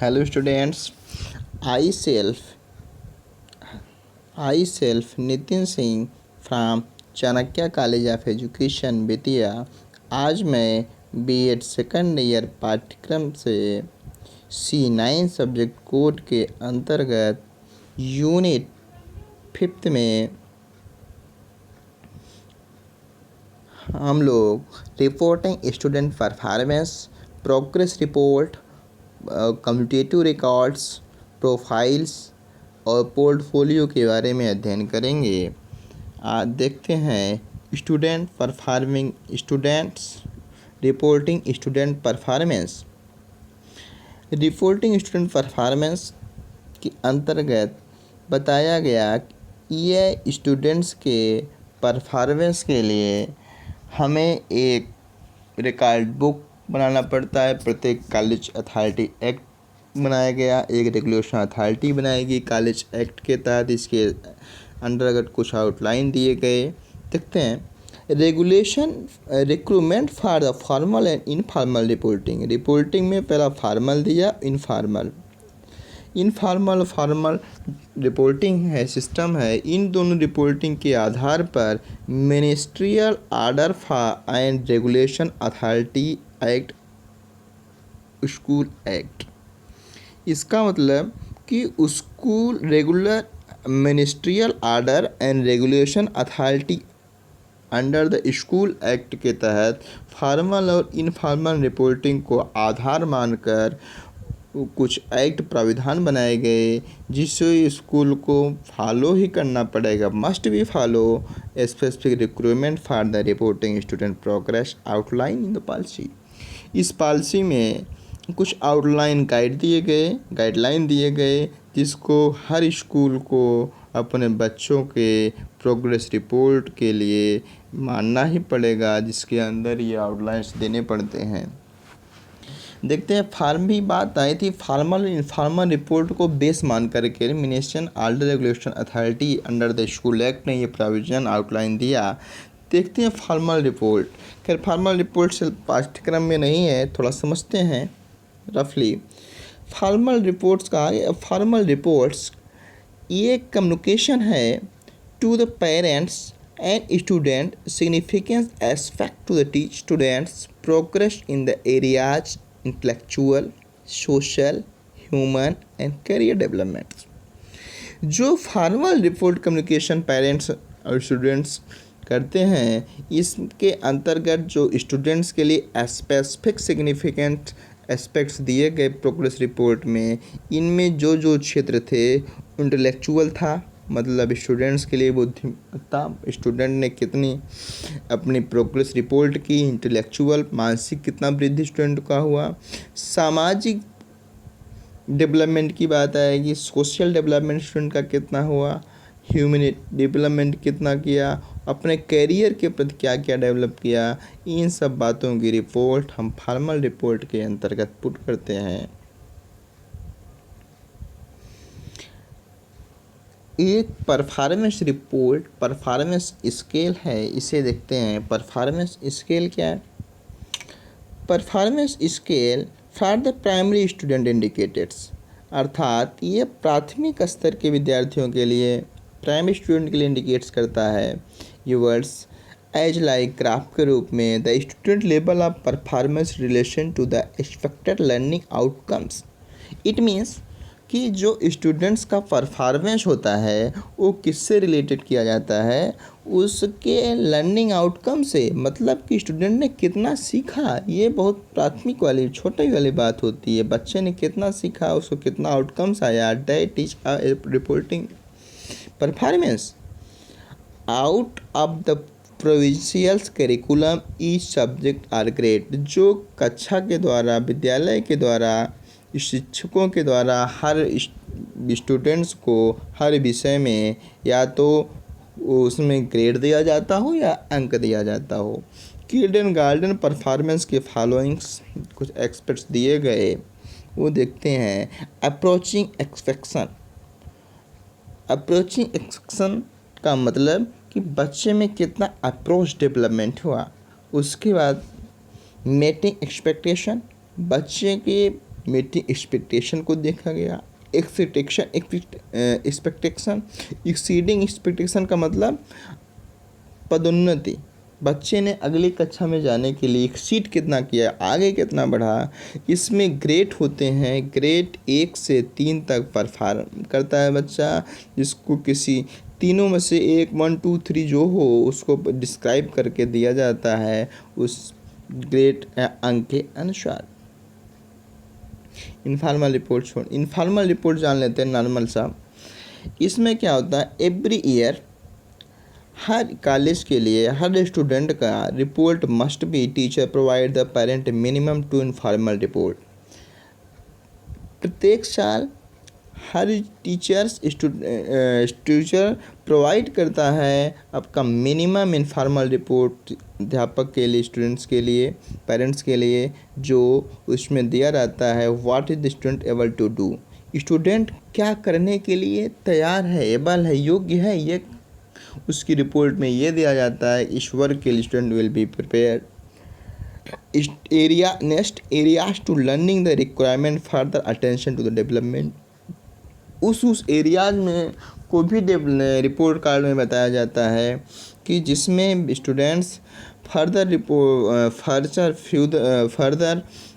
Hello students, I self I self Nitin Singh from Chanakya college of education Bettiah. आज मैं BEd second year पाठ्यक्रम से C9 subject code के अंतर्गत यूनिट 5 में हम लोग reporting student performance, progress report, commutative records, profiles और पोर्टफोलियो के बारे में अध्ययन करेंगे। आज देखते हैं reporting student performance. Reporting student performance के अंतर्गत बताया गया कि ये स्टूडेंट्स के परफॉर्मेंस के लिए हमें एक रिकॉर्ड बुक बनाना पड़ता है। प्रत्येक कॉलेज अथॉरिटी एक्ट बनाया गया, एक रेगुलेशन अथॉरिटी बनाएगी कॉलेज एक्ट के तहत। इसके अंतर्गत कुछ आउटलाइन दिए गए। देखते हैं regulation recruitment for the formal and informal reporting में पहला फॉर्मल दिया, फॉर्मल रिपोर्टिंग है, सिस्टम है। इन दोनों रिपोर्टिंग के आधार पर ministerial order for and regulation authority act, school act. इसका मतलब कि school regular ministerial order and regulation authority under the school act के तहत फॉर्मल और इनफॉर्मल रिपोर्टिंग को आधार मानकर कुछ एक्ट प्राविधान बनाए गए, जिससे स्कूल को फॉलो ही करना पड़ेगा, must be follow specific recruitment for the reporting student progress outline in the policy. इस पॉलिसी में कुछ आउटलाइन गाइडलाइन दिए गए, जिसको हर स्कूल को अपने बच्चों के प्रोग्रेस रिपोर्ट के लिए मानना ही पड़ेगा, जिसके अंदर ये आउटलाइंस देने पड़ते हैं। देखते हैं फार्म भी बात आई थी, फॉर्मल इनफॉर्मल रिपोर्ट को बेस मान करके ministerial order regulation authority under the school act ने ये प्रोविजन आउटलाइन दिया। देखते हैं फॉर्मल रिपोर्ट। खैर फॉर्मल रिपोर्ट से पाठ्यक्रम में नहीं है, थोड़ा समझते हैं रफली। फॉर्मल रिपोर्ट्स का फॉर्मल रिपोर्ट्स ये कम्युनिकेशन है to the parents and student significance aspect to the teach students progress in the areas intellectual, social, human and career development. जो फॉर्मल रिपोर्ट कम्युनिकेशन पेरेंट्स और स्टूडेंट्स करते हैं, इसके अंतर्गत जो स्टूडेंट्स के लिए स्पेसिफिक सिग्निफिकेंट एस्पेक्ट्स दिए गए प्रोग्रेस रिपोर्ट में, इनमें जो जो क्षेत्र थे, इंटेलेक्चुअल था, मतलब स्टूडेंट्स के लिए बुद्धिमत्ता, स्टूडेंट ने कितनी अपनी प्रोग्रेस रिपोर्ट की, इंटेलेक्चुअल मानसिक कितना वृद्धि स्टूडेंट का हुआ, सामाजिक डेवलपमेंट की बात आएगी, सोशल डेवलपमेंट स्टूडेंट का कितना हुआ, ह्यूमन डेवलपमेंट कितना किया, अपने करियर के प्रति क्या क्या डेवलप किया, इन सब बातों की रिपोर्ट हम फॉर्मल रिपोर्ट के अंतर्गत पुट करते हैं। एक परफॉर्मेंस रिपोर्ट परफॉर्मेंस स्केल है, इसे देखते हैं। परफॉर्मेंस स्केल क्या है? Performance scale for the primary student indicators, अर्थात ये प्राथमिक स्तर के विद्यार्थियों के लिए, प्राइमरी स्टूडेंट के लिए इंडिकेट्स करता है। ये वर्ड्स एज लाइक ग्राफ के रूप में the student level of performance relation to the expected learning outcomes. It means कि जो स्टूडेंट्स का परफॉर्मेंस होता है वो किससे रिलेटेड किया जाता है, उसके लर्निंग आउटकम से, मतलब कि स्टूडेंट ने कितना सीखा। ये बहुत प्राथमिक वाली छोटी वाली बात होती है, बच्चे ने कितना सीखा, उसको कितना आउटकम्स आया। That is reporting performance out of the provincial curriculum each subject or grade. जो कक्षा के द्वारा, विद्यालय के द्वारा, शिक्षकों के द्वारा हर स्टूडेंट्स को हर विषय में या तो उसमें ग्रेड दिया जाता हो या अंक दिया जाता हो। किंडरगार्टन परफॉर्मेंस के फॉलोइंग्स कुछ एक्सपेक्ट्स दिए गए, वो देखते हैं। अप्रोचिंग एक्सपेक्शन का मतलब कि बच्चे में कितना अप्रोच डेवलपमेंट हुआ। उसके बाद मीटिंग एक्सपेक्टेशन, बच्चे के मीटिंग एक्सपेक्टेशन को देखा गया। एक्सपेक्टेशन एक्सीडिंग एक्सपेक्टेशन का मतलब पदोन्नति, बच्चे ने अगली कक्षा में जाने के लिए एक्सीड कितना किया, आगे कितना बढ़ा। इसमें ग्रेड होते हैं, ग्रेड 1 से 3 तक परफॉर्म करता है बच्चा, जिसको किसी तीनों में से 1, 1, 2, 3 जो हो उसको डिस्क्राइब करके दिया जाता है उस ग्रेड अंक के अनुसार। इनफॉर्मल रिपोर्ट छोड़, इनफॉर्मल रिपोर्ट जान लेते हैं नॉर्मल सा। इसमें क्या होता है, एवरी ईयर हर कॉलेज के लिए हर स्टूडेंट का report must be teacher provide the parent minimum 2 informal report. प्रत्येक साल हर टीचर प्रोवाइड करता है आपका मिनिमम इनफॉर्मल रिपोर्ट अध्यापक के लिए, स्टूडेंट्स के लिए, पेरेंट्स के लिए, जो उसमें दिया रहता है what is the student able to do, student क्या करने के लिए तैयार है, एबल है, योग्य है, ये उसकी रिपोर्ट में ये दिया जाता है। इस वर्क के लिए student will be prepared. Next areas to learning the requirement further attention to the development. उस एरियाज में को भी रिपोर्ट कार्ड में बताया जाता है कि जिसमें students further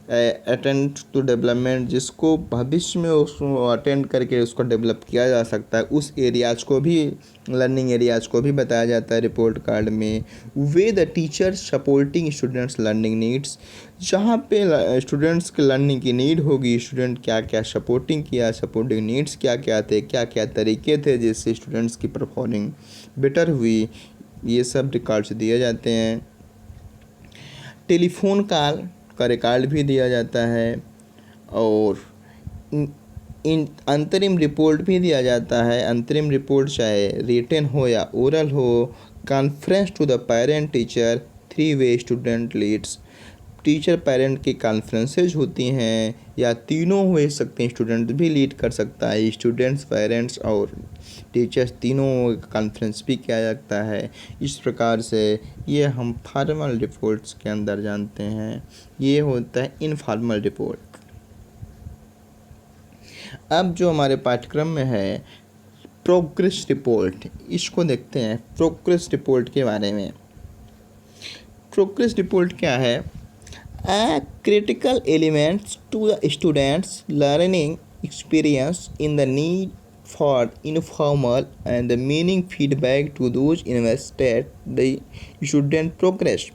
attend to development, जिसको भविष्य में उसको अटेंड करके उसको डेवलप किया जा सकता है, उस एरियाज को भी, लर्निंग एरियाज को भी बताया जाता है रिपोर्ट कार्ड में। Way the teacher supporting students learning needs, जहाँ पे स्टूडेंट्स के लर्निंग की नीड होगी, स्टूडेंट क्या क्या सपोर्टिंग किया, सपोर्टिंग नीड्स क्या क्या थे, क्या क्या तरीके थे जिससे स्टूडेंट्स की परफॉर्मिंग बेटर हुई, ये सब रिकॉर्ड्स दिए जाते हैं। टेलीफोन कॉल का रिकॉर्ड भी दिया जाता है और इन अंतरिम रिपोर्ट भी दिया जाता है। अंतरिम रिपोर्ट चाहे रिटन हो या ओरल हो। Conference to the parent teacher 3 way student leads, teacher parent की कॉन्फ्रेंसेज होती हैं या तीनों हो सकते हैं, स्टूडेंट भी लीड कर सकता है, स्टूडेंट्स, पेरेंट्स और टीचर्स तीनों कॉन्फ्रेंस भी किया जाता है। इस प्रकार से ये हम फॉर्मल रिपोर्ट्स के अंदर जानते हैं। ये होता है इनफॉर्मल रिपोर्ट। अब जो हमारे पाठ्यक्रम में है प्रोग्रेस रिपोर्ट, इसको देखते हैं प्रोग्रेस रिपोर्ट के बारे में। प्रोग्रेस रिपोर्ट क्या है? Critical elements to the students' learning experience in the need for informal and the meaning feedback to those invested the student progress.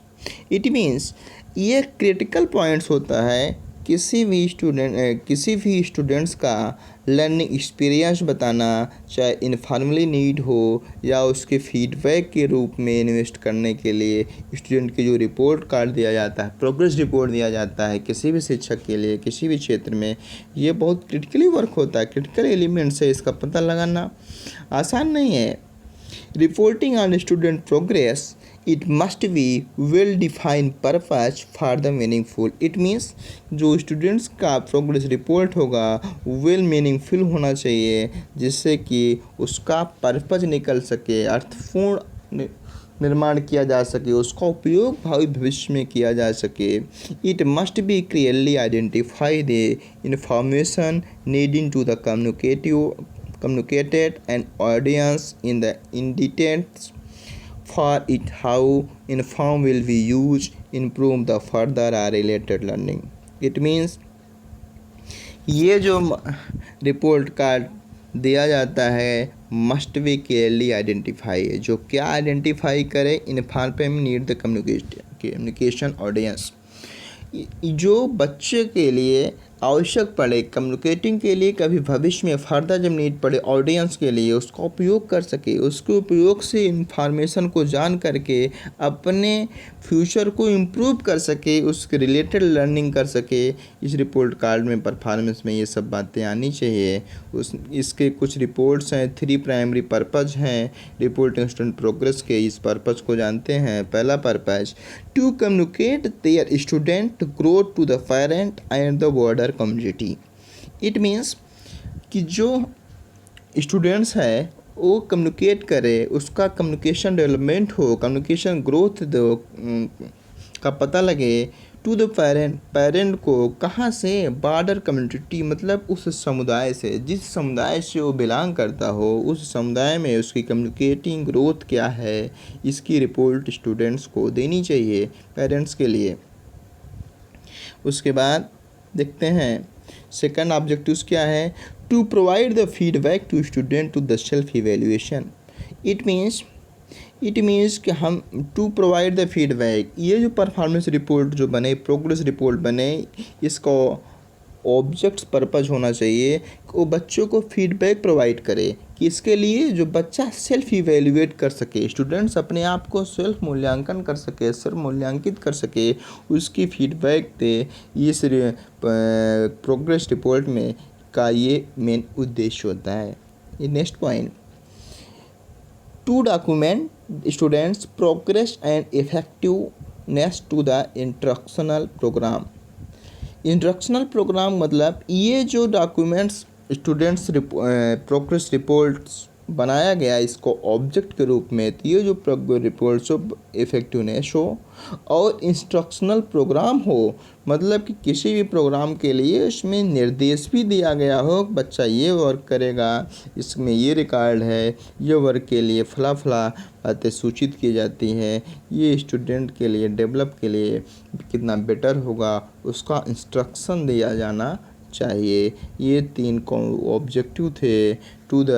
It means ये critical points होता है किसी भी स्टूडेंट्स का लर्निंग एक्सपीरियंस बताना, चाहे इनफॉर्मली नीड हो या उसके फीडबैक के रूप में इन्वेस्ट करने के लिए स्टूडेंट की जो रिपोर्ट कार्ड दिया जाता है, प्रोग्रेस रिपोर्ट दिया जाता है किसी भी शिक्षक के लिए किसी भी क्षेत्र में, ये बहुत क्रिटिकली वर्क होता है। क्रिटिकल एलिमेंट्स है, इसका पता लगाना आसान नहीं है। Reporting on student progress, it must be well defined purpose for the meaningful. It means जो स्टूडेंट्स का प्रोग्रेस रिपोर्ट होगा वेल मीनिंगफुल होना चाहिए, जिससे कि उसका पर्पज निकल सके, अर्थपूर्ण निर्माण किया जा सके, उसका उपयोग भावी भविष्य में किया जा सके। It must be clearly identify the information needing to the communicated and audience in details for it, how inform will be used improve the further or related learning. It means ये जो रिपोर्ट कार्ड दिया जाता है must be clearly identify, जो क्या identify करे, inform need the communication audience, जो बच्चे के लिए आवश्यक पड़े कम्युनिकेटिंग के लिए, कभी भविष्य में फर्दर जब नीड पड़े ऑडियंस के लिए उसका उपयोग कर सके, उसके उपयोग से इंफॉर्मेशन को जान करके अपने फ्यूचर को इम्प्रूव कर सके, उसके रिलेटेड लर्निंग कर सके। इस रिपोर्ट कार्ड में परफॉर्मेंस में ये सब बातें आनी चाहिए। इसके कुछ रिपोर्ट्स हैं, 3 प्राइमरी पर्पज़ हैं रिपोर्टिंग स्टूडेंट प्रोग्रेस के। इस पर्पज़ को जानते हैं। पहला purpose, to communicate their student growth to the parent and the border community. It means कि जो स्टूडेंट्स है वो कम्युनिकेट करे, उसका कम्युनिकेशन डेवलपमेंट हो, कम्युनिकेशन ग्रोथ का पता लगे टू द पेरेंट, पेरेंट को कहाँ से, बॉर्डर कम्युनिटी मतलब उस समुदाय से, जिस समुदाय से वो बिलोंग करता हो उस समुदाय में उसकी कम्युनिकेटिंग ग्रोथ क्या है, इसकी रिपोर्ट स्टूडेंट्स को देनी चाहिए पेरेंट्स के लिए। उसके बाद देखते हैं सेकंड ऑब्जेक्टिव्स क्या है, to provide the feedback to student to the self evaluation. It means कि हम टू प्रोवाइड द फीडबैक, ये जो परफॉर्मेंस रिपोर्ट जो बने, प्रोग्रेस रिपोर्ट बने, इसको ऑब्जेक्ट्स पर्पज होना चाहिए कि वो बच्चों को फीडबैक प्रोवाइड करे कि इसके लिए जो बच्चा सेल्फ इवेल्युएट कर सके, स्टूडेंट्स अपने आप को सेल्फ मूल्यांकन कर सके, सर्व मूल्यांकित कर सके, उसकी फीडबैक दे। इस प्रोग्रेस रिपोर्ट में का ये मेन उद्देश्य होता है। ये next point, to document students progress and effectiveness to the instructional program. Instructional program मतलब ये जो डॉक्यूमेंट्स स्टूडेंट्स प्रोग्रेस रिपोर्ट्स बनाया गया इसको ऑब्जेक्ट के रूप में, तो ये जो प्रोग्रेस रिपोर्ट्स हो इफेक्टिवनेस हो और इंस्ट्रक्शनल प्रोग्राम हो, मतलब कि किसी भी प्रोग्राम के लिए उसमें निर्देश भी दिया गया हो, बच्चा ये वर्क करेगा, इसमें ये रिकॉर्ड है, ये वर्क के लिए फला फला बातें सूचित की जाती हैं, ये स्टूडेंट के लिए डेवलप के लिए कितना बेटर होगा उसका इंस्ट्रक्शन दिया जाना चाहिए। ये 3 ऑब्जेक्टिव थे to the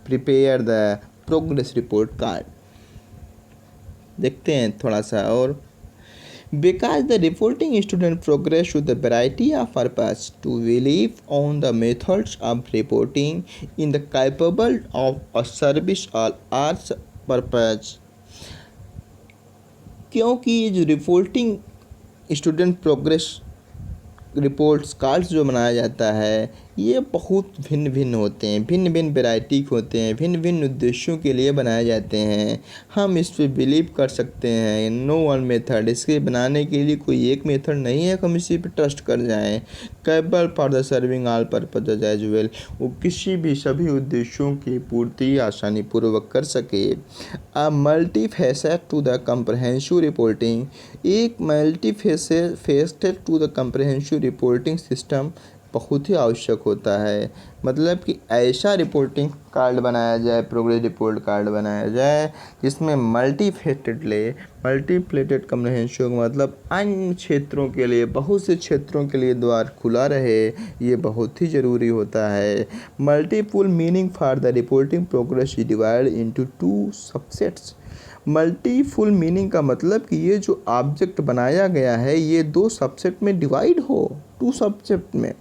prepare the progress report card. देखते हैं थोड़ा सा और, because the reporting student progress to the variety of purpose to believe on the methods of reporting in the capable of a service or arts purpose। क्योंकि ये जो reporting student progress reports cards जो बनाया जाता है ये बहुत भिन्न भिन्न होते हैं, भिन्न भिन्न वैरायटी के होते हैं, भिन्न भिन्न उद्देश्यों के लिए बनाए जाते हैं। हम इस पर बिलीव कर सकते हैं, नो वन मेथड, इसके बनाने के लिए कोई एक मेथड नहीं है, हम इसी पे ट्रस्ट कर जाएं। Capable for the serving all purpose as well, वो किसी भी सभी उद्देश्यों की पूर्ति आसानी पूर्वक कर सके। A multi facet to the comprehensive reporting, एक multi faceted to the comprehensive reporting system बहुत ही आवश्यक होता है। मतलब कि ऐसा रिपोर्टिंग कार्ड बनाया जाए, प्रोग्रेस रिपोर्ट कार्ड बनाया जाए जिसमें मल्टीप्लेटेड कम्प्रहेंसिव मतलब अन्य क्षेत्रों के लिए, बहुत से क्षेत्रों के लिए द्वार खुला रहे, ये बहुत ही ज़रूरी होता है। Multiple meaning for the reporting progress divide into 2 subsets. Multiple meaning का मतलब कि ये जो ऑब्जेक्ट बनाया गया है ये 2 सबसेट में डिवाइड हो, 2 सबसेट में।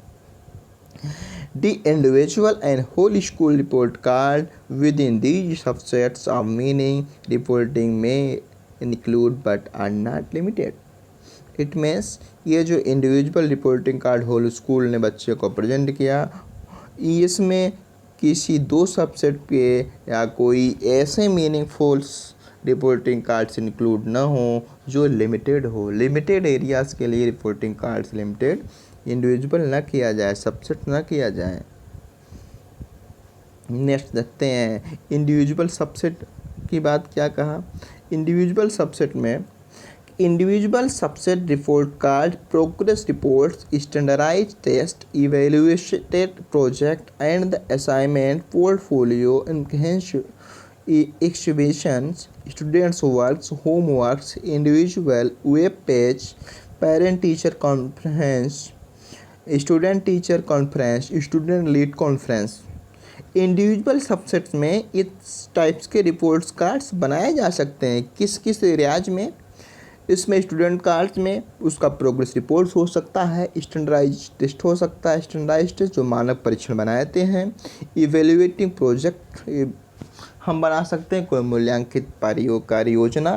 The individual and whole school report card within these subsets of meaning reporting may include but are not limited. It means ये जो individual reporting card whole school ने बच्चे को प्रेजेंट किया, इसमें किसी 2 सबसेट के या कोई ऐसे मीनिंगफुल रिपोर्टिंग कार्ड्स इंक्लूड ना हो जो लिमिटेड हो। लिमिटेड एरियाज़ के लिए रिपोर्टिंग कार्ड्स लिमिटेड, इंडिविजुअल ना किया जाए, सबसेट ना किया जाए। नेक्स्ट देखते हैं इंडिविजुअल सबसेट की बात क्या कहा। इंडिविजुअल सबसेट में individual subset report card progress reports, standardized test, evaluated project and the assignment portfolio exhibitions, students works, homeworks, individual web page, parent teacher conference, student teacher conference, student lead conference। Individual subsets में इस types के reports cards बनाए जा सकते हैं। किस किस areas में, इसमें स्टूडेंट कार्ड्स में उसका प्रोग्रेस रिपोर्ट्स हो सकता है, स्टैंडर्डाइज टेस्ट हो सकता है, स्टैंडर्डाइज टेस्ट जो मानक परीक्षण बनाते हैं, इवेल्युएटिंग प्रोजेक्ट हम बना सकते हैं, कोई मूल्यांकित कार्य योजना,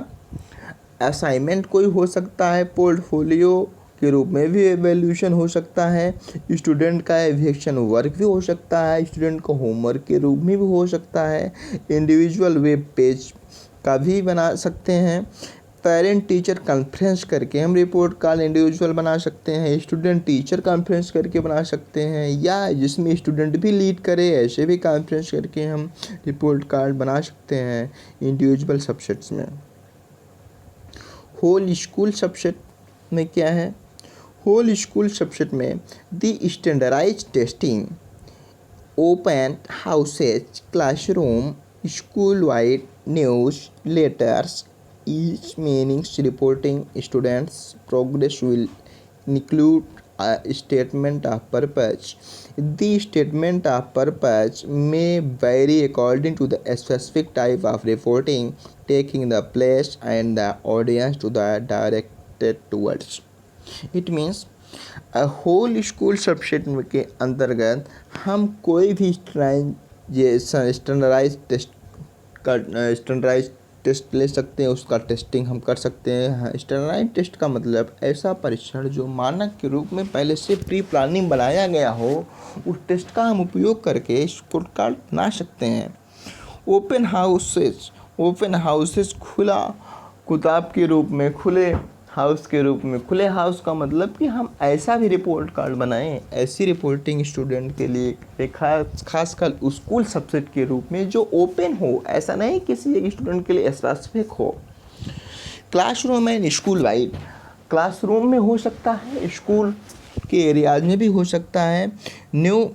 असाइनमेंट कोई हो सकता है, पोर्टफोलियो के रूप में भी एवेल्यूशन हो सकता है, स्टूडेंट का एवेल्यूशन वर्क भी हो सकता है, स्टूडेंट का होमवर्क के रूप में भी हो सकता है, इंडिविजुअल वेब पेज का भी बना सकते हैं, पेरेंट टीचर कॉन्फ्रेंस करके हम रिपोर्ट कार्ड इंडिविजुअल बना सकते हैं, स्टूडेंट टीचर कॉन्फ्रेंस करके बना सकते हैं, या जिसमें स्टूडेंट भी लीड करे ऐसे भी कॉन्फ्रेंस करके हम रिपोर्ट कार्ड बना सकते हैं इंडिविजुअल सबसेट्स में। होल स्कूल सबसेट में क्या है, होल स्कूल सब्जेक्ट में the standardise testing, open houses, classroom, school wide newsletters, each meanings reporting students progress will include a statement of purpose. The statement of purpose may vary according to the specific type of reporting taking the place and the audience to the directed towards. It means a whole school subject के अंतर्गत हम कोई भी standardise test ले सकते हैं, उसका testing हम कर सकते हैं। स्टैंडर्डाइज टेस्ट का मतलब ऐसा परीक्षण जो मानक के रूप में पहले से प्री प्लानिंग बनाया गया हो, उस टेस्ट का हम उपयोग करके स्कोर कार्ड बना सकते हैं। ओपन हाउसेस खुला किताब के रूप में, खुले हाउस के रूप में। खुले हाउस का मतलब कि हम ऐसा भी रिपोर्ट कार्ड बनाएं, ऐसी रिपोर्टिंग स्टूडेंट के लिए एक खासकर स्कूल सब्जेक्ट के रूप में जो ओपन हो, ऐसा नहीं किसी एक स्टूडेंट के लिए स्पेसिफिक हो। Classroom and school wide, classroom में हो सकता है, स्कूल के एरियाज में भी हो सकता है। न्यू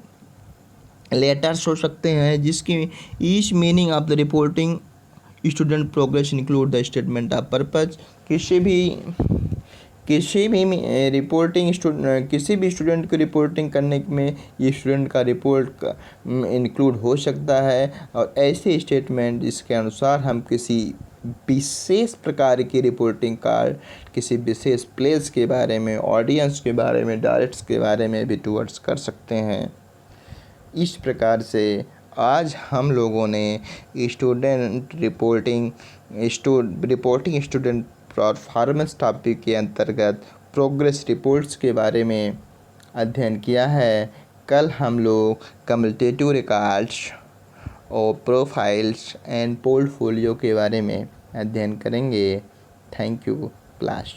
लेटर्स हो सकते हैं जिसकी each meaning of the reporting student progress include the statement of purpose. किसी भी रिपोर्टिंग किसी भी स्टूडेंट को रिपोर्टिंग करने में ये स्टूडेंट का रिपोर्ट इंक्लूड हो सकता है। और ऐसे स्टेटमेंट जिसके अनुसार हम किसी विशेष प्रकार की रिपोर्टिंग कार्ड, किसी विशेष प्लेस के बारे में, ऑडियंस के बारे में, डायरेक्ट्स के बारे में भी टूवर्ड्स कर सकते हैं। इस प्रकार से आज हम लोगों ने रिपोर्टिंग स्टूडेंट परफॉर्मेंस टॉपिक के अंतर्गत प्रोग्रेस रिपोर्ट्स के बारे में अध्ययन किया है। कल हम लोग कम्युनिकेटिव रिकॉर्ड्स और प्रोफाइल्स एंड पोर्टफोलियो के बारे में अध्ययन करेंगे। Thank you class.